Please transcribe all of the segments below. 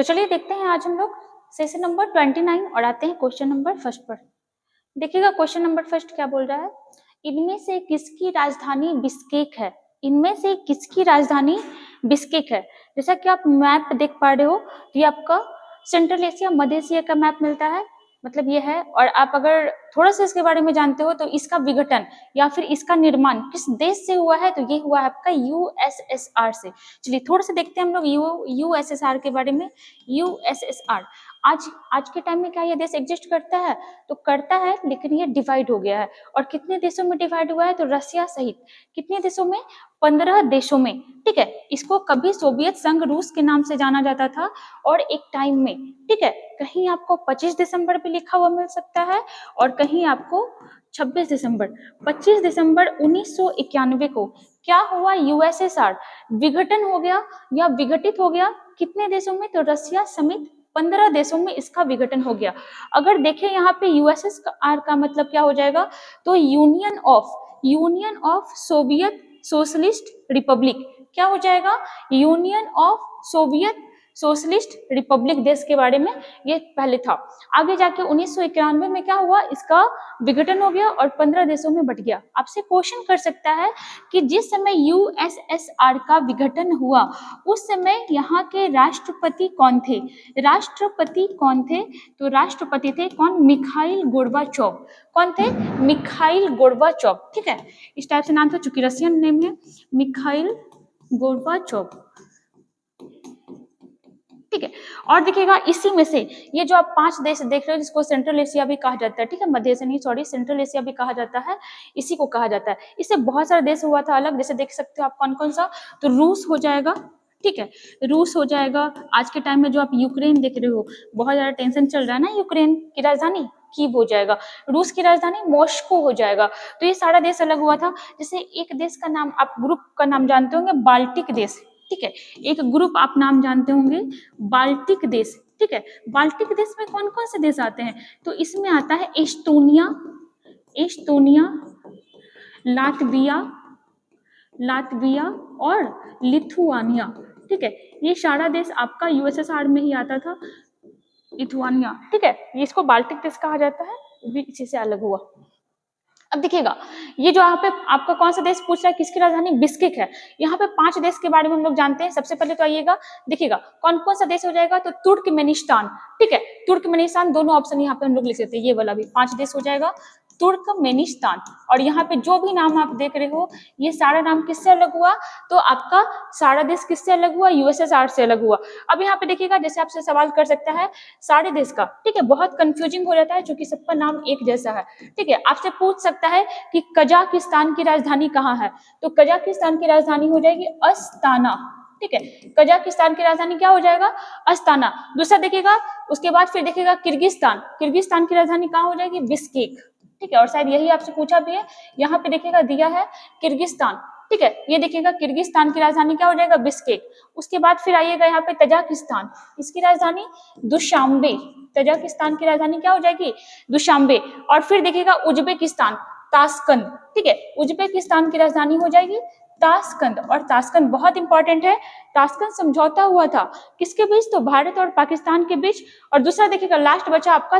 तो चलिए देखते हैं आज हम लोग सेशन नंबर 29 और आते हैं क्वेश्चन नंबर फर्स्ट पर। देखिएगा क्वेश्चन नंबर फर्स्ट क्या बोल रहा है, इनमें से किसकी राजधानी बिश्केक है। इनमें से किसकी राजधानी बिश्केक है। जैसा कि आप मैप देख पा रहे हो, ये आपका सेंट्रल एशिया मध्य एशिया का मैप मिलता है, मतलब ये है। और आप अगर थोड़ा सा इसके बारे में जानते हो तो इसका विघटन या फिर इसका निर्माण किस देश से हुआ है, तो ये हुआ है आपका यूएसएसआर से। चलिए थोड़ा सा देखते हैं हम लोग यूएसएसआर के बारे में। यूएसएसआर आज के टाइम में क्या ये देश एग्जिस्ट करता है, तो करता है, लेकिन ये डिवाइड हो गया है। और कितने देशों में डिवाइड हुआ है, तो रशिया सहित कितने देशों में, 15 देशों में। ठीक है, इसको कभी सोवियत संघ रूस के नाम से जाना जाता था और एक टाइम में। ठीक है, कहीं आपको 25 दिसंबर भी लिखा हुआ मिल सकता है और कहीं आपको 26 दिसंबर। 25 दिसंबर 1991 को क्या हुआ, यूएसएसआर विघटन हो गया या विघटित हो गया कितने देशों में, तो रशिया समेत 15 देशों में इसका विघटन हो गया। अगर देखें यहाँ पे यूएसएसआर का मतलब क्या हो जाएगा, तो union of Soviet socialist Republic. क्या हो जाएगा, union of Soviet socialist Republic देश के बारे में ये पहले था। आगे जाके 1991 में क्या हुआ, इसका विघटन हो गया और 15 देशों में बट गया। आपसे क्वेश्चन कर सकता है कि जिस समय यूएसएसआर का विघटन हुआ उस समय यहाँ के राष्ट्रपति कौन थे। राष्ट्रपति कौन थे, तो राष्ट्रपति थे कौन, मिखाइल गोर्बाचोव। कौन थे, मिखाइल गोर्बाचोव। ठीक है, इस टाइप से नाम था, चूंकि रशियन नेम है, मिखाइल गोर्बाचोव। ठीक है, और देखिएगा इसी में से ये जो आप 5 देश देख रहे हो जिसको सेंट्रल एशिया भी कहा जाता है, ठीक है, मध्य एशिया नहीं, सॉरी, सेंट्रल एशिया भी कहा जाता है, इसी को कहा जाता है। इससे बहुत सारे देश हुआ था अलग, जैसे देख सकते हो आप कौन कौन सा, तो रूस हो जाएगा। ठीक है, रूस हो जाएगा। आज के टाइम में जो आप यूक्रेन देख रहे हो, बहुत ज्यादा टेंशन चल रहा है ना, यूक्रेन की राजधानी कीव हो जाएगा, रूस की राजधानी मॉस्को हो जाएगा। तो ये सारा देश अलग हुआ था। जैसे एक देश का नाम, आप ग्रुप का नाम जानते होंगे, बाल्टिक देश। ठीक है, एक ग्रुप आप नाम जानते होंगे, बाल्टिक देश। ठीक है, बाल्टिक देश में कौन कौन से देश आते हैं, तो इसमें आता है एस्टोनिया, लातविया और लिथुआनिया। ठीक है, ये सारा देश आपका यूएसएसआर में ही आता था, लिथुआनिया। ठीक है, इसको बाल्टिक देश कहा जाता है, भी इसी से अलग हुआ। अब देखिएगा, ये जो यहाँ पे आपका कौन सा देश पूछ रहा है, किसकी राजधानी बिश्केक है। यहाँ पे 5 देश के बारे में हम लोग जानते हैं। सबसे पहले तो आइएगा, देखिएगा कौन कौन सा देश हो जाएगा, तो तुर्कमेनिस्तान। ठीक है, तुर्कमेनिस्तान, दोनों ऑप्शन यहाँ पे हम लोग लिख सकते हैं, ये वाला भी 5 देश हो जाएगा, तुर्कमेनिस्तान। और यहाँ पे जो भी नाम आप देख रहे हो, ये सारा नाम किससे अलग हुआ, तो आपका सारा देश किससे अलग हुआ, यूएसएसआर से अलग हुआ। अब यहाँ पे देखिएगा, जैसे आपसे सवाल कर सकता है सारे देश का, ठीक है, बहुत कंफ्यूजिंग हो जाता है क्योंकि सबका नाम एक जैसा है। ठीक है, आपसे पूछ सकता है कि कजाकिस्तान की राजधानी कहाँ है, तो कजाकिस्तान की राजधानी हो जाएगी अस्ताना। ठीक है, कजाकिस्तान की राजधानी क्या हो जाएगा, अस्ताना। दूसरा देखिएगा, उसके बाद फिर देखिएगा किर्गिस्तान की राजधानी कहाँ हो जाएगी, बिश्केक। ठीक है, और शायद यही आपसे पूछा भी है, यहाँ पे देखिएगा दिया है किर्गिस्तान। ठीक है, ये देखिएगा किर्गिस्तान की राजधानी क्या हो जाएगा, बिश्केक। उसके बाद फिर आइएगा यहाँ पे तजाकिस्तान, इसकी राजधानी दुशांबे। तजाकिस्तान की राजधानी क्या हो जाएगी, दुशांबे। और फिर देखिएगा उज्बेकिस्तान, ताशकंद। ठीक है, उज्बेकिस्तान की राजधानी हो जाएगी ताशकंद। और ताशकंद बहुत इंपॉर्टेंट है, ताशकंद समझौता हुआ था किसके बीच, तो भारत और पाकिस्तान के बीच। और दूसरा देखिएगा लास्ट बचा आपका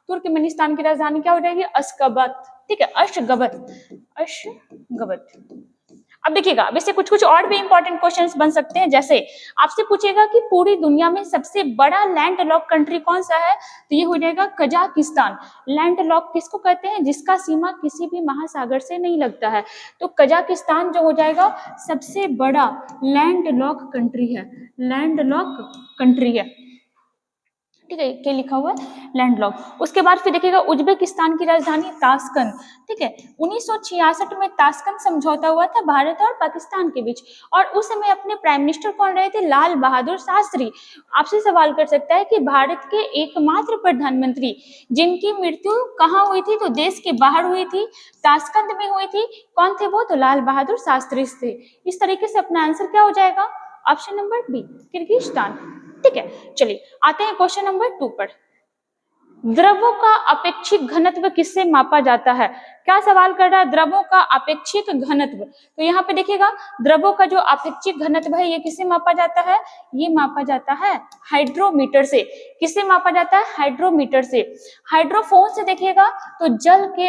तुर्कमेनिस्तान की राजधानी क्या हो जाएगी, अशगाबत। ठीक है, अशगाबत। अब देखिएगा, वैसे कुछ कुछ और भी इंपॉर्टेंट क्वेश्चंस बन सकते हैं। जैसे आपसे पूछेगा कि पूरी दुनिया में सबसे बड़ा लैंड लॉक कंट्री कौन सा है, तो ये हो जाएगा कजाकिस्तान। लैंड लॉक किसको कहते हैं, जिसका सीमा किसी भी महासागर से नहीं लगता है, तो कजाकिस्तान जो हो जाएगा सबसे बड़ा लैंड लॉक कंट्री है, लैंड लॉक कंट्री है। ठीक है, क्या लिखा हुआ है, लैंडलॉक। उसके बाद फिर देखिएगा उज्बेकिस्तान की राजधानी ताशकंद। ठीक है, 1966 में ताशकंद समझौता हुआ था भारत और पाकिस्तान के बीच। और उस समय अपने प्राइम मिनिस्टर कौन रहे थे, लाल बहादुर शास्त्री। आपसे सवाल कर सकता है कि भारत के एकमात्र प्रधानमंत्री जिनकी मृत्यु कहाँ हुई थी, तो देश के बाहर हुई थी, ताशकंद में हुई थी, कौन थे वो, तो लाल बहादुर शास्त्री थे। इस तरीके से अपना आंसर क्या हो जाएगा, ऑप्शन नंबर बी, किर्गिस्तान। ठीक है, चलिए आते हैं क्वेश्चन नंबर 2 पर। द्रवों का अपेक्षित घनत्व किससे मापा जाता है? क्या सवाल कर रहा है? द्रवों का अपेक्षित घनत्व। तो यहाँ पे देखिएगा द्रवों का जो अपेक्षित घनत्व है ये किससे मापा जाता है? ये मापा जाता है हाइड्रोमीटर से। किससे मापा जाता है? हाइड्रोमीटर से। हाइड्रोफोन से देखिएगा तो जल के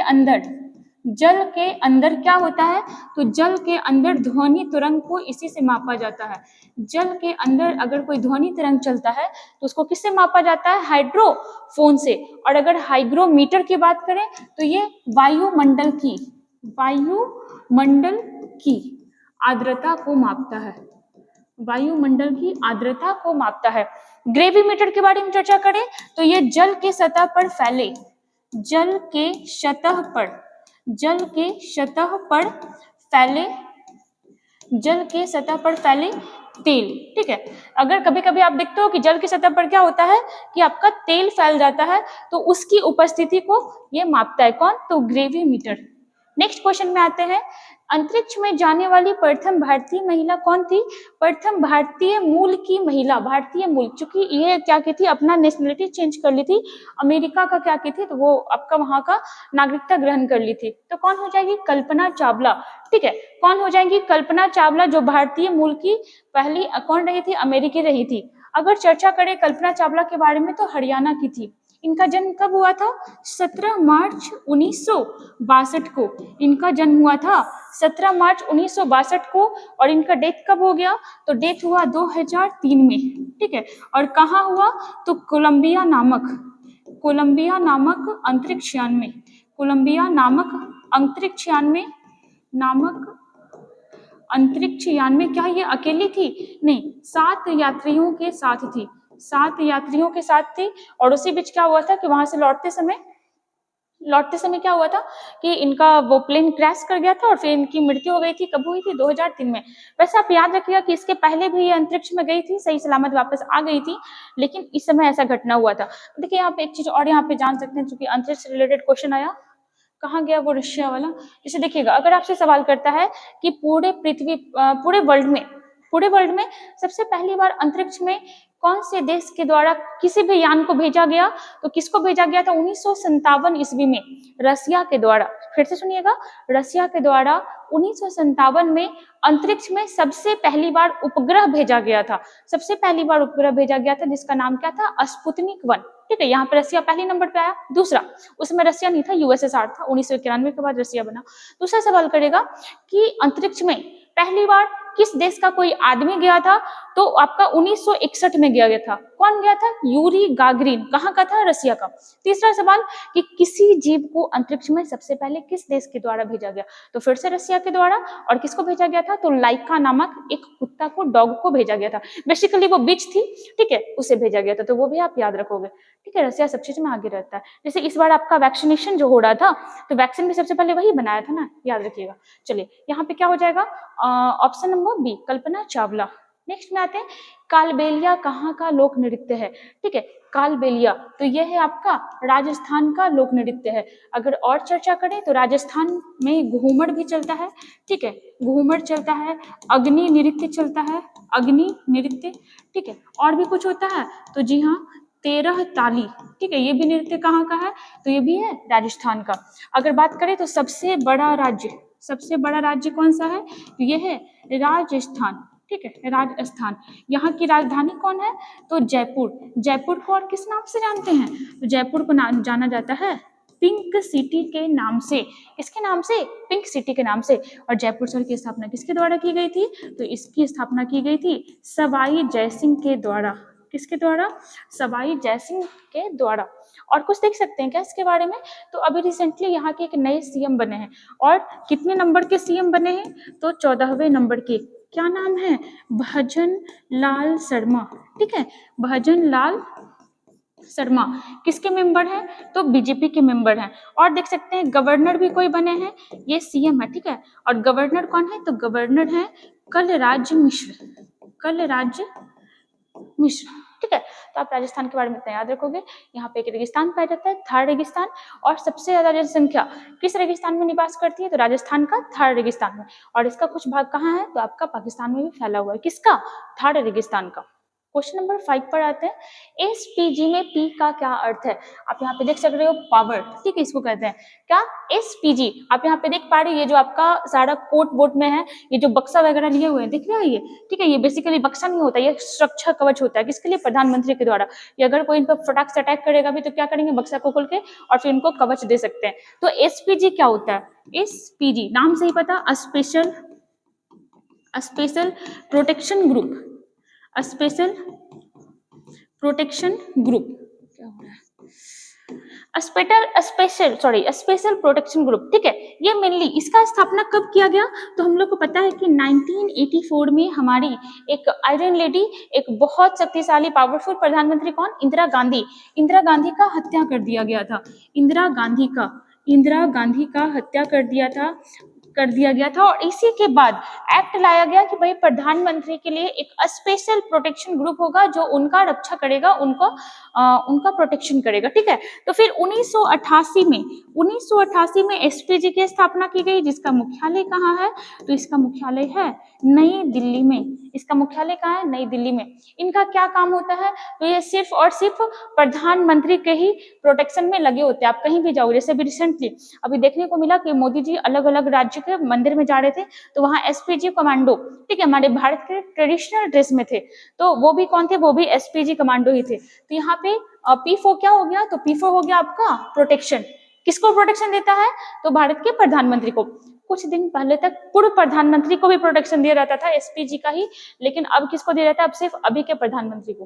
अंदर क्या होता है? तो जल के अंदर ध्वनि तरंग को इसी से मापा जाता है। जल के अंदर अगर कोई ध्वनि तरंग चलता है तो उसको किससे मापा जाता है? हाइड्रोफोन से। और अगर हाइग्रोमीटर की बात करें तो ये वायुमंडल की आर्द्रता को मापता है। वायुमंडल की आर्द्रता को मापता है। ग्रेविमीटर के बारे में चर्चा करें तो ये जल के सतह पर फैले तेल। ठीक है, अगर कभी कभी आप देखते हो कि जल की सतह पर क्या होता है कि आपका तेल फैल जाता है तो उसकी उपस्थिति को ये मापता है। कौन? तो ग्रेविमीटर। नेक्स्ट क्वेश्चन में आते हैं, अंतरिक्ष में जाने वाली प्रथम भारतीय महिला कौन थी? प्रथम भारतीय मूल की महिला, भारतीय मूल, चूंकि ये क्या की थी, अपना नेशनलिटी चेंज कर ली थी, अमेरिका का क्या की थी, तो वो आपका वहां का नागरिकता ग्रहण कर ली थी। तो कौन हो जाएगी? कल्पना चावला। ठीक है, कौन हो जाएंगी? कल्पना चावला, जो भारतीय मूल की पहली कौन रही थी? अमेरिकी रही थी। अगर चर्चा करें कल्पना चावला के बारे में तो हरियाणा की थी। इनका जन्म कब हुआ था? 17 मार्च 1962 को इनका जन्म हुआ था, 17 मार्च 1962 को। और इनका डेथ कब हो गया? तो डेथ हुआ 2003 में। ठीक है, और कहाँ हुआ? तो कोलंबिया नामक अंतरिक्ष यान में क्या ये अकेली थी? नहीं, 7 यात्रियों के साथ थी। और उसी बीच क्या हुआ था कि वहां से लौटते समय क्या हुआ था कि इनका वो प्लेन क्रैश कर गया था और फिर इनकी मृत्यु हो गई थी। कब हुई थी? 2003 में। वैसे आप याद रखिएगा कि इसके पहले भी ये अंतरिक्ष में गई थी, सही सलामत वापस आ गई थी, लेकिन इस समय ऐसा घटना हुआ था। देखिए यहाँ पे एक चीज और यहाँ पे जान सकते हैं, चूंकि अंतरिक्ष से रिलेटेड क्वेश्चन आया, कहाँ गया वो रशिया वाला? जैसे देखिएगा, अगर आपसे सवाल करता है कि पूरे वर्ल्ड में सबसे पहली बार अंतरिक्ष में कौन से देश के द्वारा किसी भी यान को भेजा गया, तो किसको भेजा गया था? 1957 ईस्वी में रसिया के द्वारा। फिर से सुनिएगा, रसिया के द्वारा 1957 में अंतरिक्ष में सबसे पहली बार उपग्रह भेजा गया था। जिसका नाम क्या था? स्पुतनिक 1। ठीक है, यहाँ पे रसिया पहले नंबर पे आया। दूसरा, उसमें रसिया नहीं था, यूएसएसआर था, 1991 के बाद रसिया बना। दूसरा सवाल करेगा कि अंतरिक्ष में पहली बार किस देश का कोई आदमी गया था, तो आपका 1961 में गया था। कौन गया था? Yuri Gagarin. कहाँ का था? रसिया का। तीसरा सवाल कि किसी जीव को अंतरिक्ष में सबसे पहले किस देश के द्वारा भेजा गया, तो फिर से रसिया के द्वारा। और किसको भेजा गया था? तो लाइका नामक एक कुत्ता को, डॉग को भेजा गया था। बेसिकली वो बिच थी, ठीक है, उसे भेजा गया था। तो वो भी आप याद रखोगे। ठीक है, रसिया सब चीज में आगे रहता है। जैसे इस बार आपका वैक्सीनेशन जो हो रहा था, तो वैक्सीन भी सबसे पहले वही बनाया था ना, याद रखिएगा। चलिए यहाँ पे क्या हो जाएगा? Option number B, Kalpana Chawla. Next में आते हैं, कालबेलिया कहाँ का लोक नृत्य है? ठीक है, कालबेलिया तो यह है आपका राजस्थान का लोक नृत्य है। अगर और चर्चा करें तो राजस्थान में घूमर भी चलता है। ठीक है, घूमर चलता है, अग्नि नृत्य चलता है, अग्नि नृत्य। ठीक है, और भी कुछ होता है? तो जी हाँ, 13 ताली। ठीक है, ये भी नृत्य कहाँ का है? तो ये भी है राजस्थान का। अगर बात करें तो सबसे बड़ा राज्य कौन सा है? तो ये है राजस्थान। ठीक है, राजस्थान। यहाँ की राजधानी कौन है? तो जयपुर को और किस नाम से जानते हैं? तो जयपुर को जाना जाता है पिंक सिटी के नाम से। किसके नाम से? पिंक सिटी के नाम से। और जयपुर शहर की स्थापना किसके द्वारा की गई थी? तो इसकी स्थापना की गई थी सवाई जयसिंह के द्वारा। किसके द्वारा? सवाई जयसिंह के द्वारा। और कुछ देख सकते हैं क्या इसके बारे में? तो अभी रिसेंटली यहाँ के एक नए सीएम बने हैं। और कितने नंबर के सीएम बने हैं? तो 14वें नंबर के। क्या नाम है? भजन लाल शर्मा। ठीक है, भजन लाल शर्मा किसके मेंबर हैं? तो बीजेपी के मेंबर हैं। और देख सकते हैं गवर्नर भी कोई बने हैं, ये सीएम है। ठीक है, और गवर्नर कौन है? तो गवर्नर है कलराज मिश्र। ठीक है, तो आप राजस्थान के बारे में इतना याद रखोगे। यहाँ पे एक रेगिस्तान पाया जाता है, थार रेगिस्तान। और सबसे ज्यादा जनसंख्या किस रेगिस्तान में निवास करती है? तो राजस्थान का थार रेगिस्तान में। और इसका कुछ भाग कहाँ है? तो आपका पाकिस्तान में भी फैला हुआ है। किसका? थार रेगिस्तान का। क्वेश्चन नंबर 5 पर आते हैं। एसपीजी में पी का क्या अर्थ है? आप यहाँ पे देख सकते हो पावर, ठीक है, इसको कहते हैं क्या? एसपीजी। आप यहाँ पे देख पा रहे हैं, ये जो आपका सारा कोट वोट में है, ये जो बक्सा वगैरह लिए हुए हैं, दिख रहा है ये, ठीक है, ये बेसिकली बक्सा नहीं होता, ये सुरक्षा कवच होता है। किसके लिए? प्रधानमंत्री के द्वारा। ये अगर कोई इन पर फटाक से अटैक करेगा भी तो क्या करेंगे? बक्सा को खोल के और फिर इनको कवच दे सकते हैं। तो एसपीजी क्या होता है? एसपीजी नाम से ही पता, special protection group, special protection group, क्या हो रहा है? स्पेशल प्रोटेक्शन ग्रुप, ठीक है। ये मेनली इसका स्थापना कब किया गया? तो हम लोग को पता है कि 1984 में हमारी एक आयरन लेडी, एक बहुत शक्तिशाली पावरफुल प्रधानमंत्री, कौन? इंदिरा गांधी का हत्या कर दिया गया था। इंदिरा गांधी का हत्या कर दिया गया था और इसी के बाद एक्ट लाया गया कि भाई प्रधानमंत्री के लिए एक स्पेशल प्रोटेक्शन ग्रुप होगा जो उनका रक्षा करेगा, उनका प्रोटेक्शन करेगा, ठीक है। तो फिर 1988 में एसपीजी की स्थापना की गई, जिसका मुख्यालय कहाँ है? तो इसका मुख्यालय है नई दिल्ली में। इसका मुख्यालय कहाँ है? नई दिल्ली में। इनका क्या काम होता है? तो ये सिर्फ और सिर्फ प्रधानमंत्री के ही प्रोटेक्शन में लगे होते हैं। आप कहीं भी जाओ, जैसे भी रिसेंटली अभी देखने को मिला कि मोदी जी अलग अलग राज्य के मंदिर में जा रहे थे, तो वहां एसपीजी कमांडो, ठीक है, हमारे भारत के ट्रेडिशनल ड्रेस में थे, तो वो भी कौन थे? वो भी एसपीजी कमांडो ही थे। तो यहाँ पे P4 क्या हो गया? तो P4 हो गया आपका प्रोटेक्शन। किसको प्रोटेक्शन देता है? तो भारत के प्रधानमंत्री को। कुछ दिन पहले तक पूर्व प्रधानमंत्री को भी प्रोटेक्शन दिया जाता था एसपीजी का ही, लेकिन अब किसको दिया जाता है? अब सिर्फ अभी के प्रधानमंत्री को।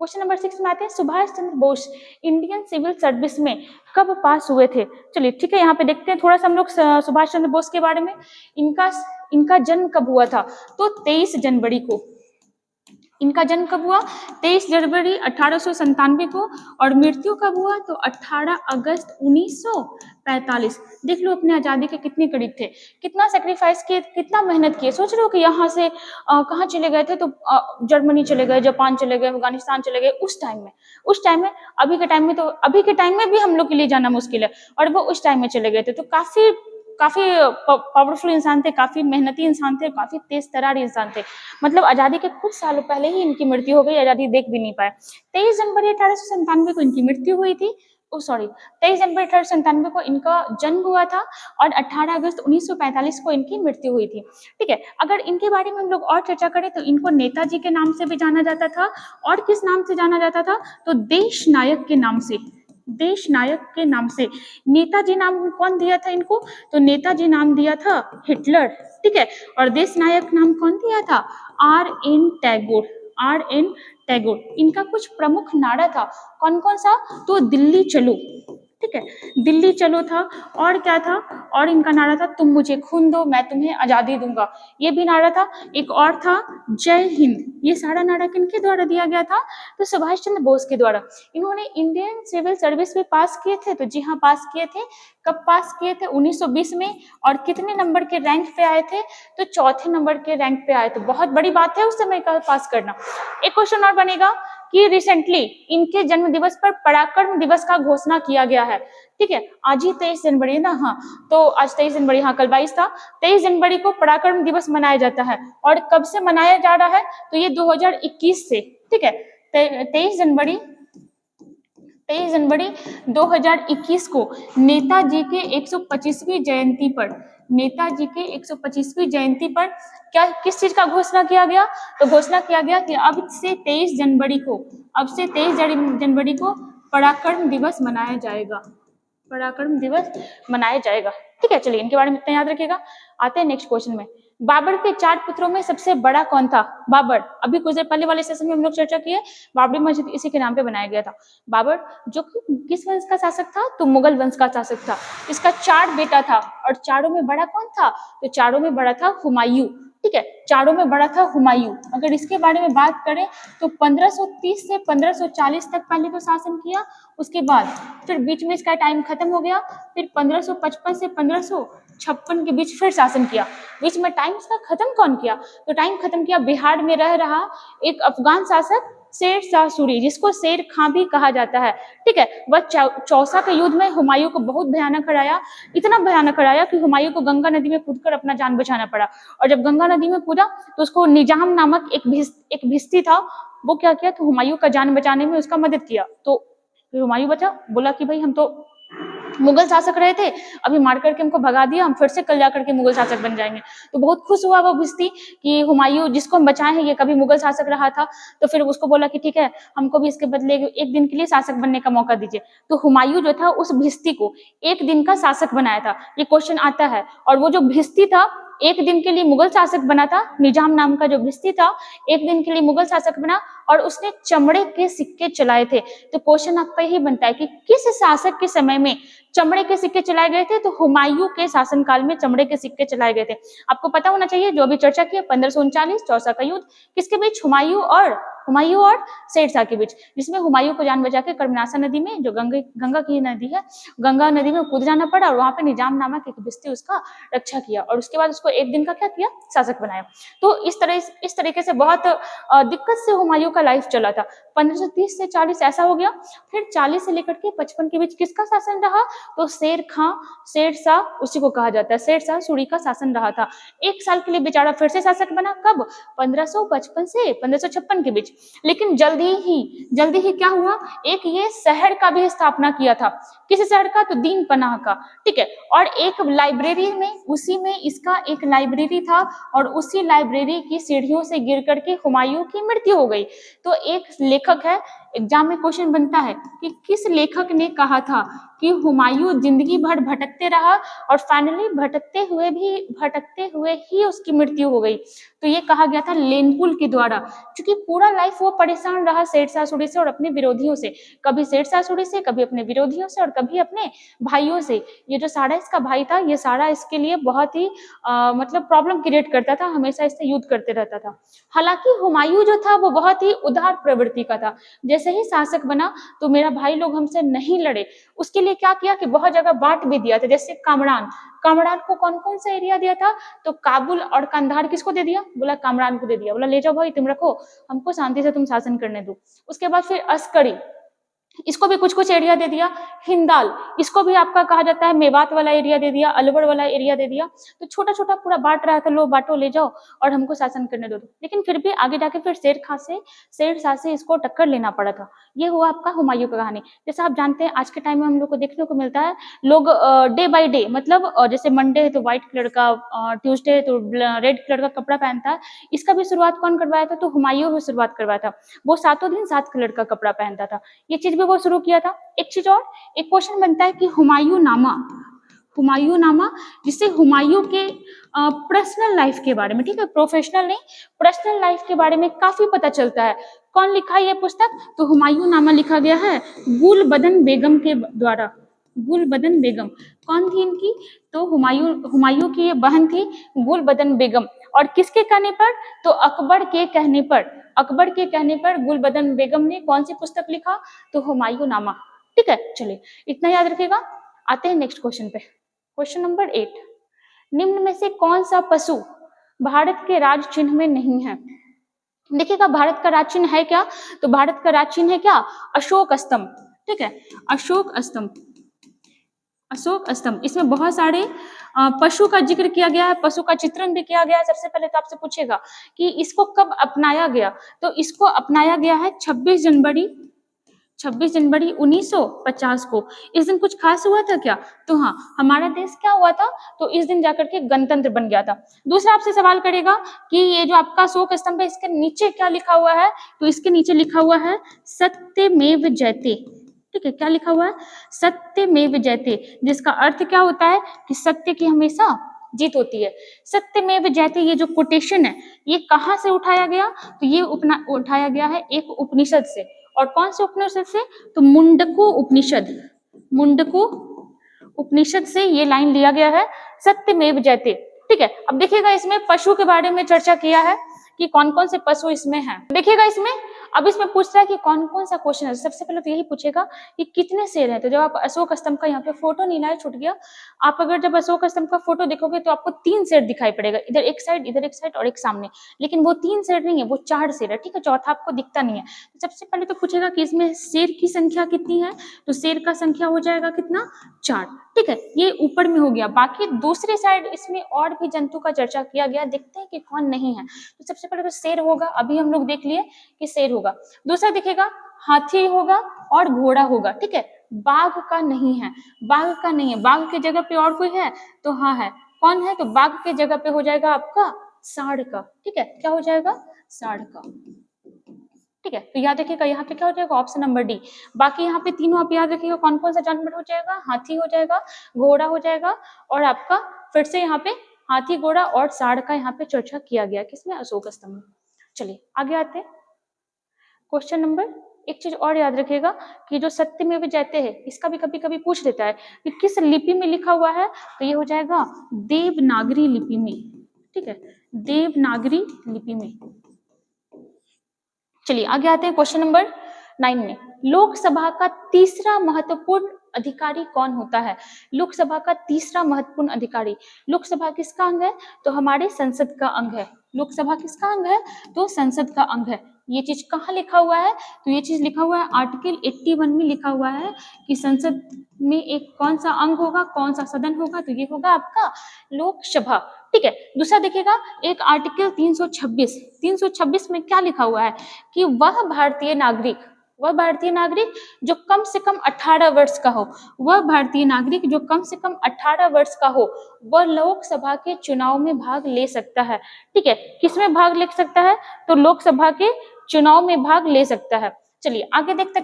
क्वेश्चन नंबर 6 में आते हैं, Subhash Chandra Bose Indian civil service में कब पास हुए थे? चलिए ठीक है, यहाँ पे देखते हैं थोड़ा सा हम लोग सुभाष चंद्र बोस के बारे में। इनका जन्म कब हुआ था? तो 23 जनवरी को। इनका जन्म कब हुआ? 23 जनवरी 1897 को। और मृत्यु कब हुआ? तो 18 अगस्त 1945। देख लो अपने आजादी के कितने करीब थे, कितना सेक्रीफाइस किए, कितना मेहनत किए। सोच रहे हो कि यहाँ से कहाँ चले गए थे? तो जर्मनी चले गए, जापान चले गए, अफगानिस्तान चले गए उस टाइम में। अभी के टाइम में भी हम लोग के लिए जाना मुश्किल है, और वो उस टाइम में चले गए थे। तो काफी पावरफुल इंसान थे, काफी मेहनती इंसान थे, काफी तेज तरार इंसान थे। मतलब आजादी के कुछ सालों पहले ही इनकी मृत्यु हो गई, आजादी देख भी नहीं पाए। 23 जनवरी 1897 को इनकी मृत्यु हुई थी। 23 जनवरी 1897 को इनका जन्म हुआ था और 18 अगस्त 1945 को इनकी मृत्यु हुई थी, ठीक है। अगर इनके बारे में हम लोग और चर्चा करें तो इनको नेताजी के नाम से भी जाना जाता था। और किस नाम से जाना जाता था? तो देश नायक के नाम से। नेताजी नाम कौन दिया था इनको? तो नेताजी नाम दिया था हिटलर, ठीक है। और देश नायक नाम कौन दिया था? R.N. टैगोर। इनका कुछ प्रमुख नारा था, कौन कौन सा? तो दिल्ली चलो, ठीक है, दिल्ली चलो था। और क्या था? और इनका नारा था तुम मुझे खून दो मैं तुम्हें आजादी दूंगा, ये भी नारा था। एक और था जय हिंद। ये सारा नारा किनके द्वारा दिया गया था? तो सुभाष चंद्र बोस के द्वारा। इन्होंने इंडियन सिविल सर्विस में पास किए थे। तो जी हाँ, पास किए थे। कब पास किए थे? 1920 में। और कितने नंबर के रैंक पे आए थे? तो चौथे नंबर के रैंक पे आए थे। बहुत बड़ी बात है उस समय का पास करना। एक क्वेश्चन और बनेगा कि रिसेंटली इनके जन्म दिवस पर पराक्रम दिवस का घोषणा किया गया है, ठीक है। आज ही 23 जनवरी ना, हाँ, तो आज 23 जनवरी, हाँ, कल 22 था। 23 जनवरी को पराक्रम दिवस मनाया जाता है। और कब से मनाया जा रहा है? तो ये 2021 से, ठीक है। 23 जनवरी 2021 को नेताजी के 125वीं जयंती पर क्या किस चीज का घोषणा किया गया? तो घोषणा किया गया कि अब से 23 जनवरी को पराक्रम दिवस मनाया जाएगा, ठीक है। चलिए इनके बारे में इतना याद रखिएगा। आते हैं नेक्स्ट क्वेश्चन में। बाबर के 4 पुत्रों में सबसे बड़ा कौन था? बाबर, अभी कुछ देर पहले वाले सेशन में हम लोग चर्चा किए, बाबरी मस्जिद इसी के नाम पे बनाया गया था। बाबर जो किस वंश का शासक था? तो मुगल वंश का शासक था। इसका 4 बेटा था और चारों में बड़ा कौन था? तो चारों में बड़ा था हुमायूं, ठीक है, चारों में बड़ा था हुमायूं। अगर इसके बारे में बात करें तो 1530 से 1540 तक पहले तो शासन किया, उसके बाद फिर बीच में इसका टाइम खत्म हो गया। फिर 1555 से 1556 के बीच फिर शासन किया। बीच में टाइम इसका खत्म कौन किया? तो टाइम खत्म किया बिहार में रह रहा एक अफगान शासक शेर शाह सूरी, जिसको शेर खां भी कहा जाता है, ठीक है। वह चौसा के युद्ध में हुमायूं को बहुत भयानक हराया, इतना भयानक हराया कि हुमायूं को गंगा नदी में कूदकर अपना जान बचाना पड़ा। और जब गंगा नदी में कूदा तो उसको निजाम नामक एक भिस्ती था, वो क्या किया, तो हुमायूं का जान बचाने में उसका मदद किया। तो हुमायूं बचा, बोला कि भाई हम तो मुगल शासक रहे थे, अभी मार करके हमको भगा दिया, हम फिर से कल जाकर के मुगल शासक बन जाएंगे। तो बहुत खुश हुआ वो भिस्ती कि हुमायूं जिसको हम बचाए हैं ये कभी मुगल शासक रहा था। तो फिर उसको बोला कि ठीक है, हमको भी इसके बदले एक दिन के लिए शासक बनने का मौका दीजिए। तो हुमायूं जो था उस भिस्ती को एक दिन का शासक बनाया था। ये क्वेश्चन आता है। और वो जो भिस्ती था एक दिन के लिए मुगल शासक बना था, निजाम नाम का जो भिस्ती था एक दिन के लिए मुगल शासक बना, और उसने चमड़े के सिक्के चलाए थे। तो क्वेश्चन आपका यही बनता है कि किस शासक के समय में चमड़े के सिक्के चलाए गए थे, तो हुमायूं के शासनकाल में चमड़े के सिक्के चलाए गए थे। आपको पता होना चाहिए, जो अभी चर्चा की है 1539 चौसा का युद्ध किसके बीच, हुमायूं और शेरशाह के बीच, जिसमें हुमायूं को जान बचा के कर्मनाशा नदी में, जो गंगा की नदी है, गंगा नदी में कूद जाना पड़ा, और वहां पे निजाम नामक एक भिस्ती उसका रक्षा किया, और उसके बाद उसको एक दिन का क्या किया, शासक बनाया। तो इस तरीके से बहुत दिक्कत से हुमायूं का लाइफ चला था। 1530 से 40 ऐसा हो गया। फिर 40 से लेकर के 55 के बीच किसका शासन रहा, तो शेरशाह उसी को कहा जाता है, शेरशाह सूरी का शासन रहा था। एक साल के लिए बेचारा फिर से शासक बना, कब, 1555 से 1556 के बीच। लेकिन जल्दी ही क्या हुआ, एक ये शहर का भी स्थापना किया था। किस शहर का, तो दीन पनाह का, ठीक है। और एक लाइब्रेरी में, उसी में इसका एक लाइब्रेरी था, और उसी लाइब्रेरी की सीढ़ियों से गिर करके हुमायूं की मृत्यु हो गई। तो एक लेखक है, एग्जाम में क्वेश्चन बनता है कि किस लेखक ने कहा था कि हुमायूं जिंदगी भर भटकते रहा और फाइनली भटकते हुए ही उसकी मृत्यु हो गई। तो ये कहा गया था लेनपुल के द्वारा, क्योंकि पूरा लाइफ वो परेशान रहा शेरशाह सूरी से और अपने विरोधियों से, कभी शेरशाह सूरी से, कभी अपने विरोधियों से, और कभी अपने भाइयों से। ये जो सारा इसका भाई था, ये सारा इसके लिए बहुत ही मतलब प्रॉब्लम क्रिएट करता था, हमेशा इससे युद्ध करते रहता था। हालांकि हुमायूं जो था वो बहुत ही उदार प्रवृत्ति का था। जैसे ही शासक बना तो मेरा भाई लोग हमसे नहीं लड़े, उसके लिए क्या किया कि बहुत जगह बांट भी दिया था। जैसे कामरान को कौन कौन सा एरिया दिया था, तो काबुल और कंधार किसको दे दिया, बोला कामरान को दे दिया, बोला ले जाओ भाई तुम रखो, हमको शांति से तुम शासन करने दो। उसके बाद फिर अस्करी, इसको भी कुछ कुछ एरिया दे दिया। हिंदाल, इसको भी आपका कहा जाता है मेवात वाला एरिया दे दिया, अलवर वाला एरिया दे दिया। तो छोटा छोटा पूरा बांट रहा था, लो बांटो ले जाओ और हमको शासन करने दो। लेकिन फिर भी आगे जाके फिर शेरशाह से इसको टक्कर लेना पड़ा था। ये हुआ आपका हुमायूं का कहानी। जैसे आप जानते हैं आज के टाइम में हम लोग को देखने को मिलता है, लोग डे बाय डे, मतलब जैसे मंडे है तो व्हाइट कलर का, ट्यूसडे है तो रेड कलर का कपड़ा पहनता है। इसका भी शुरुआत कौन करवाया था, तो हुमायूं ने शुरुआत करवाया था। वो 7 दिन 7 कलर का कपड़ा पहनता था, ये चीज भी वो शुरू किया था। एक चीज और, एक क्वेश्चन बनता है कि हुमायूं नामा जिससे हुमायूं के पर्सनल लाइफ के बारे में, ठीक है, प्रोफेशनल नहीं, पर्सनल लाइफ के बारे में काफी पता चलता है। कौन लिखा है ये पुस्तक, तो हुमायूं नामा लिखा गया है गुलबदन बेगम के द्वारा। गुलबदन बेगम कौन थी इनकी, तो हुमायूं की ये बहन थी गुलबदन बेगम। और किसके कहने पर, तो अकबर के कहने पर गुलबदन बेगम ने कौन सी पुस्तक लिखा, तो हुमायूं नामा। ठीक है, चलिए इतना याद रखिएगा। आते हैं नेक्स्ट क्वेश्चन पे। क्वेश्चन नंबर 8, निम्न में से कौन सा पशु भारत के राज चिन्ह में नहीं है। देखिएगा भारत का राज चिन्ह है क्या, तो भारत का राज चिन्ह है क्या, अशोक स्तंभ। ठीक है, अशोक स्तंभ। इसमें बहुत सारे पशु का जिक्र किया गया है, पशु का चित्रण भी किया गया है। सबसे पहले तो आपसे पूछेगा कि इसको कब अपनाया गया, तो इसको अपनाया गया है 26 जनवरी 1950 को। इस दिन कुछ खास हुआ था क्या, तो हाँ, हमारा देश क्या हुआ था, तो इस दिन जाकर के गणतंत्र बन गया था। दूसरा आपसे सवाल करेगा कि ये जो आपका अशोक स्तंभ है इसके नीचे क्या लिखा हुआ है, तो इसके नीचे लिखा हुआ है सत्यमेव जयते। ठीक है, क्या लिखा हुआ है, सत्यमेव जयते, जिसका अर्थ क्या होता है कि सत्य की हमेशा जीत होती है। सत्यमेव जयते, ये जो कोटेशन है ये कहाँ से उठाया गया, तो ये उठाया गया है एक उपनिषद से। और कौन से उपनिषद से, तो मुंडको उपनिषद से ये लाइन लिया गया है, सत्यमेव जयते। ठीक है, अब देखिएगा इसमें पशु के बारे में चर्चा किया है कि कौन कौन से पशु इसमें हैं। देखिएगा इसमें अब इसमें पूछ रहा है कि कौन कौन सा क्वेश्चन है। सबसे पहले तो यही पूछेगा कि कितने शेर हैं। तो जब आप अशोक स्तंभ का यहाँ पे फोटो नहीं लाए, छूट गया, आप अगर जब अशोक स्तंभ का फोटो देखोगे तो आपको 3 शेर दिखाई पड़ेगा, इधर एक साइड और एक सामने। लेकिन वो 3 शेर नहीं है, वो 4 शेर है। ठीक है, चौथा आपको दिखता नहीं है। तो सबसे पहले तो पूछेगा कि इसमें शेर की संख्या कितनी है, तो शेर का संख्या हो जाएगा कितना, 4। ठीक है, ये ऊपर में हो गया। बाकी दूसरी साइड इसमें और भी जंतु का चर्चा किया गया, देखते हैं कि कौन नहीं है। तो सबसे पहले तो शेर होगा, अभी हम लोग देख लिए कि शेर होगा। दूसरा दिखेगा हाथी होगा और घोड़ा होगा, ठीक है। बाघ का नहीं है, बाघ का नहीं है। बाघ की जगह पे और कोई है तो हाँ है। कौन है? तो बाघ की जगह पे हो जाएगा आपका सांड का, ठीक है। क्या हो जाएगा? सांड का, ठीक है। तो याद रखिएगा यहाँ पे क्या हो जाएगा? Option number D. बाकी यहाँ पे तीनों आप याद रखिएगा कौन कौन सा जानवर हो जाएगा? हाथी हो जाएगा, घोड़ा हो जाएगा, और आपका फिर से यहाँ पे हाथी, घोड़ा और सांड का यहाँ पे चर्चा किया गया, किसमें? अशोक स्तंभ में। चलिए आगे आते हैं। क्वेश्चन नंबर, एक चीज और याद रखिएगा कि जो सत्यमेव जयते है, इसका भी कभी कभी पूछ लेता है कि किस लिपि में लिखा हुआ है, तो ये हो जाएगा देवनागरी लिपि में, ठीक है, देवनागरी लिपि में। चलिए आगे आते हैं क्वेश्चन नंबर 9 में। लोकसभा का तीसरा महत्वपूर्ण अधिकारी कौन होता है? लोकसभा का तीसरा महत्वपूर्ण अधिकारी, लोकसभा किसका अंग है? तो हमारे संसद का अंग है। लोकसभा किसका अंग है? तो संसद का अंग है। ये चीज कहाँ लिखा हुआ है? तो ये चीज लिखा हुआ है आर्टिकल 81 में लिखा हुआ है कि संसद में एक कौन सा अंग होगा, कौन सा सदन होगा, तो ये होगा आपका लोकसभा, ठीक है। दूसरा देखिएगा एक आर्टिकल 326 में क्या लिखा हुआ है कि वह भारतीय नागरिक जो कम से कम 18 वर्ष का हो, वह भारतीय नागरिक जो कम से कम 18 वर्ष का हो, वह लोकसभा के चुनाव में भाग ले सकता है, ठीक है। किसमें भाग ले सकता है? तो लोकसभा के चुनाव में भाग ले सकता है। चलिए आगे देखते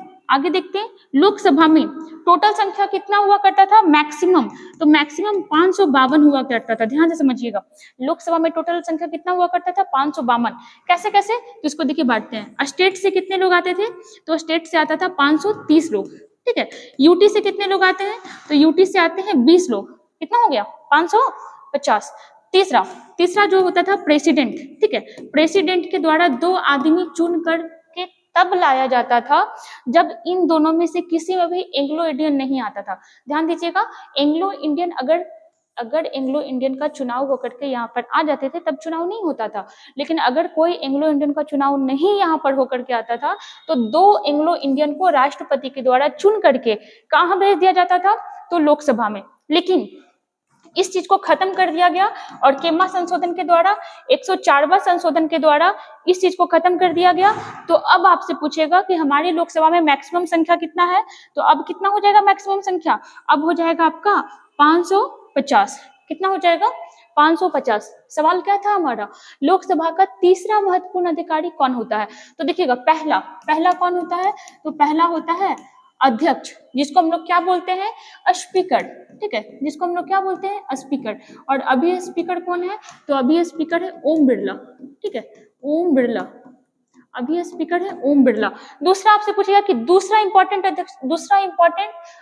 हैं। लोकसभा में टोटल संख्या कितना हुआ करता था? मैक्सिमम, तो मैक्सिमम 552 हुआ करता था। ध्यान से समझिएगा, लोकसभा में टोटल संख्या कितना हुआ करता था? 552। कैसे कैसे? तो इसको देखिए बांटते हैं। स्टेट से कितने लोग आते थे? तो स्टेट से आता था 530 लोग, ठीक है। यूटी से कितने लोग आते हैं? तो यूटी से आते हैं 20 लोग। कितना हो गया? 550। तीसरा जो होता था प्रेसिडेंट, ठीक है। प्रेसिडेंट के द्वारा 2 आदमी चुन कर के तब लाया जाता था जब इन दोनों में से किसी में भी एंग्लो इंडियन नहीं आता था। ध्यान दीजिएगा, एंग्लो इंडियन अगर एंग्लो इंडियन का चुनाव होकर के यहाँ पर आ जाते थे तब चुनाव नहीं होता था। लेकिन अगर कोई एंग्लो इंडियन का चुनाव नहीं यहाँ पर होकर के आता था तो 2 एंग्लो इंडियन को राष्ट्रपति के द्वारा चुन करके कहाँ भेज दिया जाता था? तो लोकसभा में। लेकिन इस चीज को खत्म कर दिया गया और केम्मा संशोधन के द्वारा, 104वां संशोधन के द्वारा इस चीज को खत्म कर दिया गया। तो अब आपसे पूछेगा कि हमारी लोकसभा में मैक्सिमम संख्या कितना है? तो अब कितना हो जाएगा मैक्सिमम संख्या? अब हो जाएगा आपका 550। कितना हो जाएगा? 550। सवाल क्या था हमारा? लोकसभा का तीसरा महत्वपूर्ण अधिकारी कौन होता है? तो देखिएगा पहला कौन होता है? तो पहला होता है अध्यक्ष, जिसको हम लोग क्या बोलते हैं? स्पीकर, ठीक है, जिसको हम लोग क्या बोलते हैं? स्पीकर। और अभी स्पीकर कौन है? तो अभी स्पीकर है ओम बिरला, ठीक है, ओम बिरला। अभी स्पीकर है ओम बिरला। दूसरा आपसे पूछेगा कि दूसरा इंपॉर्टेंट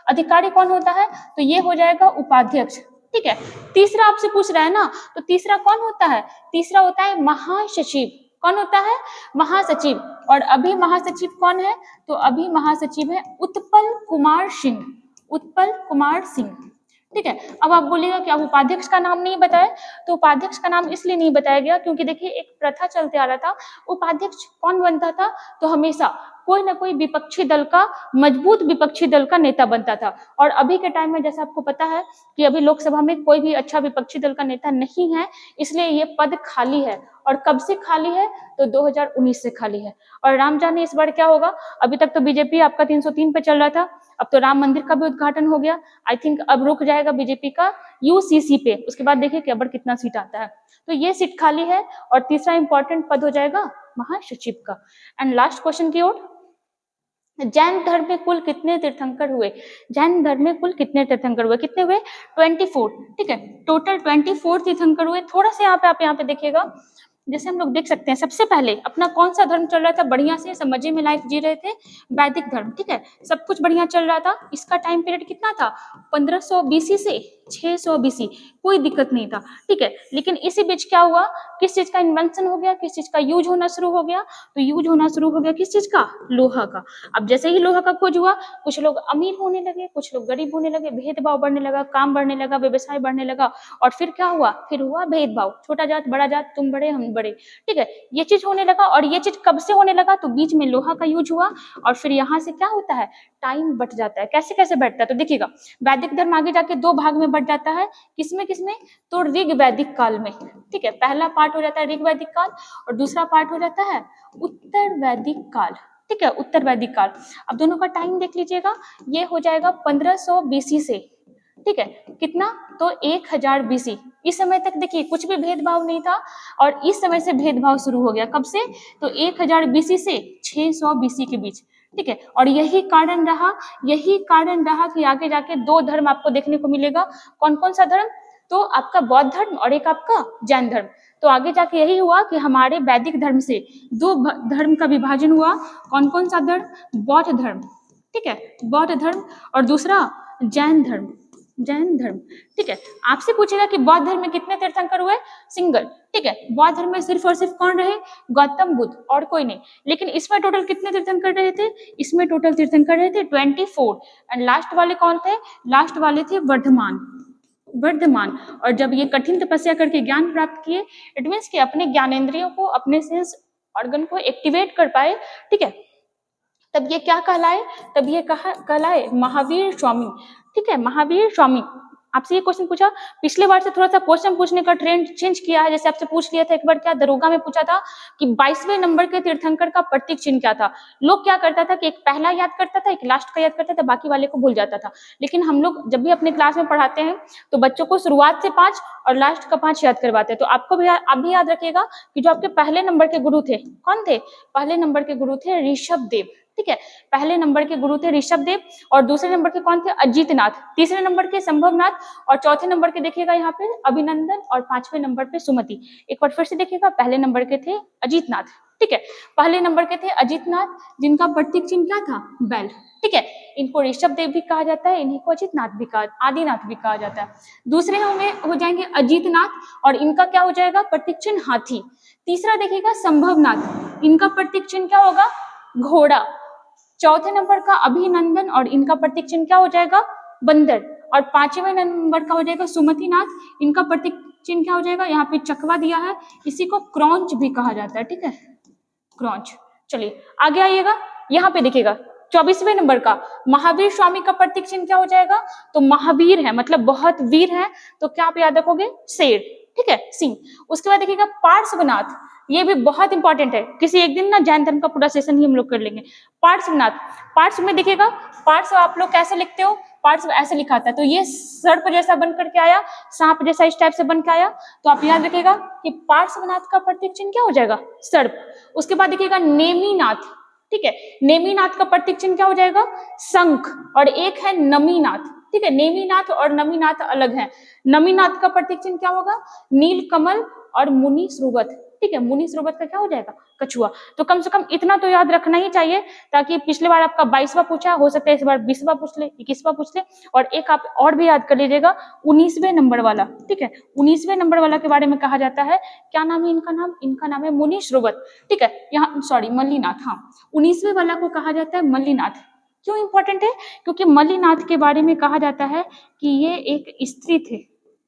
अधिकारी कौन होता है? तो ये हो जाएगा उपाध्यक्ष, ठीक है। तीसरा आपसे पूछ रहा है ना, तो तीसरा कौन होता है? तीसरा होता है महासचिव। कौन होता है? महासचिव। और अभी महासचिव कौन है? तो अभी महासचिव है उत्पल कुमार सिंह, उत्पल कुमार सिंह, ठीक है। अब आप बोलिएगा कि अब उपाध्यक्ष का नाम नहीं बताया, तो उपाध्यक्ष का नाम इसलिए नहीं बताया गया क्योंकि देखिए एक प्रथा चलते आ रहा था। उपाध्यक्ष कौन बनता था? तो हमेशा कोई ना कोई विपक्षी दल का, मजबूत विपक्षी दल का नेता बनता था। और अभी के टाइम में जैसा आपको पता है कि अभी लोकसभा में कोई भी अच्छा विपक्षी दल का नेता नहीं है, इसलिए ये पद खाली है। और कब से खाली है? तो 2019 से खाली है। और राम जाने इस बार क्या होगा। अभी तक तो बीजेपी आपका 303 पे चल रहा था, अब तो राम मंदिर का भी उद्घाटन हो गया। आई थिंक अब रुक जाएगा बीजेपी का यूसीसी पे, उसके बाद देखिए कि अब कितना सीट आता है। तो ये सीट खाली है और तीसरा इंपॉर्टेंट पद हो जाएगा महासचिव का। एंड लास्ट क्वेश्चन की ओर, जैन धर्म में कुल कितने तीर्थंकर हुए? जैन धर्म में कुल कितने तीर्थंकर हुए? कितने हुए? 24, ठीक है, टोटल 24 तीर्थंकर हुए। थोड़ा सा आप यहाँ पे देखिएगा, जैसे हम लोग देख सकते हैं सबसे पहले अपना कौन सा धर्म चल रहा था बढ़िया से, सब मजे में लाइफ जी रहे थे, वैदिक धर्म, ठीक है, सब कुछ बढ़िया चल रहा था। इसका टाइम पीरियड कितना था? 1500 BC से 600 BC। कोई दिक्कत नहीं था, ठीक है। लेकिन इसी बीच क्या हुआ, किस चीज का इन्वेंशन हो गया, किस चीज का यूज होना शुरू हो गया, तो यूज होना शुरू हो गया किस चीज का, लोहा का। अब जैसे ही लोहा का खोज हुआ, कुछ लोग अमीर होने लगे, कुछ लोग गरीब होने लगे, भेदभाव बढ़ने लगा, काम बढ़ने लगा, व्यवसाय बढ़ने लगा, और फिर क्या हुआ, फिर हुआ भेदभाव, छोटा जात बड़ा जात, तुम बड़े हम बड़े, ठीक है। ये चीज होने लगा, और ये चीज कब से होने लगा, तो बीच में लोहा का यूज हुआ, और फिर यहाँ से क्या होता है, टाइम बट जाता है। कैसे कैसे बैठता है, तो देखिएगा वैदिक धर्म आगे जाके दो भाग में बट जाता है, किसमें किसमें, तो ऋग वैदिक काल में, ठीक है। पहला पार्ट हो जाता है ऋग वैदिक काल, और दूसरा पार्ट हो जाता है उत्तर वैदिक काल, ठीक है, उत्तर वैदिक काल। अब दोनों का टाइम देख लीजिएगा, ये हो जाएगा 1500 बीसी से, ठीक है, कितना, तो 1000 बीसी। इस समय तक देखिए कुछ भी भेदभाव नहीं था, और इस समय से भेदभाव शुरू हो गया, कब से, तो 1000 बीसी से 600 बीसी के बीच, ठीक है। और यही कारण रहा कि आगे जाके दो धर्म आपको देखने को मिलेगा। कौन कौन सा धर्म, तो आपका बौद्ध धर्म और एक आपका जैन धर्म। तो आगे जाके यही हुआ कि हमारे वैदिक धर्म से दो धर्म का विभाजन हुआ। कौन कौन सा धर्म, बौद्ध धर्म, ठीक है, बौद्ध धर्म, और दूसरा जैन धर्म, ठीक है। आपसे पूछेगा कि बौद्ध धर्म में कितने तीर्थंकर हुए, सिंगल, ठीक है। बौद्ध धर्म में सिर्फ और सिर्फ कौन रहे, गौतम बुद्ध, और कोई नहीं। लेकिन इसमें टोटल कितने तीर्थंकर रहे थे, इसमें टोटल तीर्थंकर रहे थे 24, एंड लास्ट वाले कौन थे, लास्ट वाले थे वर्धमान। और जब ये कठिन तपस्या करके ज्ञान प्राप्त किए, इट मीन्स कि अपने ज्ञानेंद्रियों को, अपने सेंस ऑर्गन को एक्टिवेट कर पाए, ठीक है, तब ये क्या कहलाए, तब ये कहलाए महावीर स्वामी, ठीक है, महावीर स्वामी। आपसे ये क्वेश्चन पूछा, पिछले बार से थोड़ा सा क्वेश्चन पूछने का ट्रेंड चेंज किया है। जैसे आपसे पूछ लिया था एक बार, क्या दरोगा में पूछा था कि 22वें नंबर के तीर्थंकर का प्रतीक चिन्ह क्या था। लोग क्या करता था कि एक पहला याद करता था, एक लास्ट का याद करता था, बाकी वाले को भूल जाता था। लेकिन हम लोग जब भी अपने क्लास में पढ़ाते हैं तो बच्चों को शुरुआत से 5 और लास्ट का 5 याद करवाते हैं। तो आपको भी आप भी याद रखिएगा कि जो आपके पहले नंबर के गुरु थे, कौन थे, पहले नंबर के गुरु थे ऋषभ देव, ठीक है। पहले नंबर के गुरु थे ऋषभ देव, और दूसरे नंबर के कौन थे, अजीतनाथ, तीसरे नंबर के संभवनाथ, और चौथे नंबर के देखिएगा यहाँ पे अभिनंदन, और 5वें नंबर पे सुमति। एक बार फिर से देखिएगा, पहले नंबर के थे अजीतनाथ, ठीक है, पहले नंबर के थे अजीतनाथ, जिनका प्रतीक चिन्ह क्या था, बैल, ठीक है। इनको ऋषभ देव भी कहा जाता है, इन्हीं को अजीतनाथ भी कहा, आदिनाथ भी कहा जाता है। दूसरे होंगे, हो जाएंगे अजीतनाथ, और इनका क्या हो जाएगा, प्रतीक चिन्ह हाथी। तीसरा देखिएगा संभवनाथ, इनका प्रतीक चिन्ह क्या होगा, घोड़ा। चौथे नंबर का अभिनंदन, और इनका प्रतीक चिन्ह क्या हो जाएगा, बंदर। और 5वें नंबर का हो जाएगा सुमतिनाथ, इनका प्रतीक चिन्ह क्या हो जाएगा, यहाँ पे चकवा दिया है, इसी को क्रॉन्च भी कहा जाता है, ठीक है, क्रॉन्च। चलिए आगे आइएगा, यहाँ पे देखिएगा 24वें नंबर का महावीर स्वामी का प्रतीक चिन्ह क्या हो जाएगा, तो महावीर है, मतलब बहुत वीर है, तो क्या आप याद रखोगे, शेर, ठीक है, सिंह। उसके बाद देखिएगा पार्श्वनाथ, ये भी बहुत इंपॉर्टेंट है, किसी एक दिन ना जैन धर्म का पूरा सेशन ही हम लोग कर लेंगे। पार्श्वनाथ, पार्श्व में देखिएगा, पार्श्व आप लोग कैसे लिखते हो, पार्श्व ऐसे लिखा था, तो ये सर्प जैसा बन करके आया, सांप जैसा इस टाइप से बन के आया, तो आप याद रखिएगा कि पार्श्वनाथ का प्रतीक चिन्ह क्या हो जाएगा, सर्प। उसके बाद देखिएगा नेमीनाथ, ठीक है, नेमीनाथ का प्रतीक चिन्ह क्या हो जाएगा, शंख, और एक है नमीनाथ, ठीक है, नेमीनाथ और नमीनाथ अलग है। नमीनाथ का प्रतीक चिन्ह क्या होगा, नीलकमल और मुनि श्रुवत, ठीक है, मुनि श्रुवत का क्या हो जाएगा, कछुआ। तो कम से कम इतना तो याद रखना ही चाहिए, ताकि पिछले बार आपका 22वां पूछा, हो सकता है इस बार 20वां पूछ ले, 21वां पूछ ले। और एक आप और भी याद कर लीजिएगा, 19वें नंबर वाला, ठीक है, 19वें नंबर वाला के बारे में कहा जाता है, क्या नाम है इनका नाम है मुनि श्रुवत, ठीक है, यहाँ सॉरी मल्लीनाथ, हाँ 19वें वाला को कहा जाता है मल्लीनाथ। क्यों इंपॉर्टेंट है, क्योंकि मल्लीनाथ के बारे में कहा जाता है कि ये एक स्त्री थे,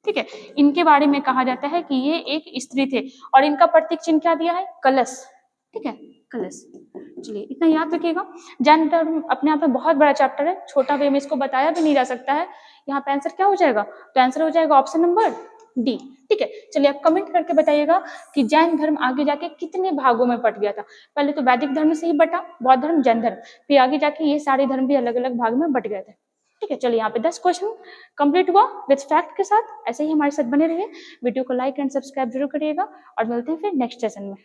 ठीक है, इनके बारे में कहा जाता है कि ये एक स्त्री थे, और इनका प्रतीक चिन्ह क्या दिया है, कलश, ठीक है, कलश। चलिए इतना याद रखिएगा। जैन धर्म अपने आप में बहुत बड़ा चैप्टर है, छोटा वे में इसको बताया भी नहीं जा सकता है। यहाँ पे आंसर क्या हो जाएगा, तो आंसर हो जाएगा ऑप्शन नंबर डी, ठीक है। चलिए आप कमेंट करके बताइएगा कि जैन धर्म आगे जाके कितने भागों में बट गया था। पहले तो वैदिक धर्म से ही बटा, बौद्ध धर्म, जैन धर्म, फिर आगे जाके ये सारे धर्म भी अलग अलग भाग में बट गए थे, ठीक है। चलिए यहाँ पे 10 क्वेश्चन कंप्लीट हुआ विद फैक्ट के साथ। ऐसे ही हमारे साथ बने रहिए, वीडियो को लाइक एंड सब्सक्राइब जरूर करिएगा, और मिलते हैं फिर नेक्स्ट सेशन में।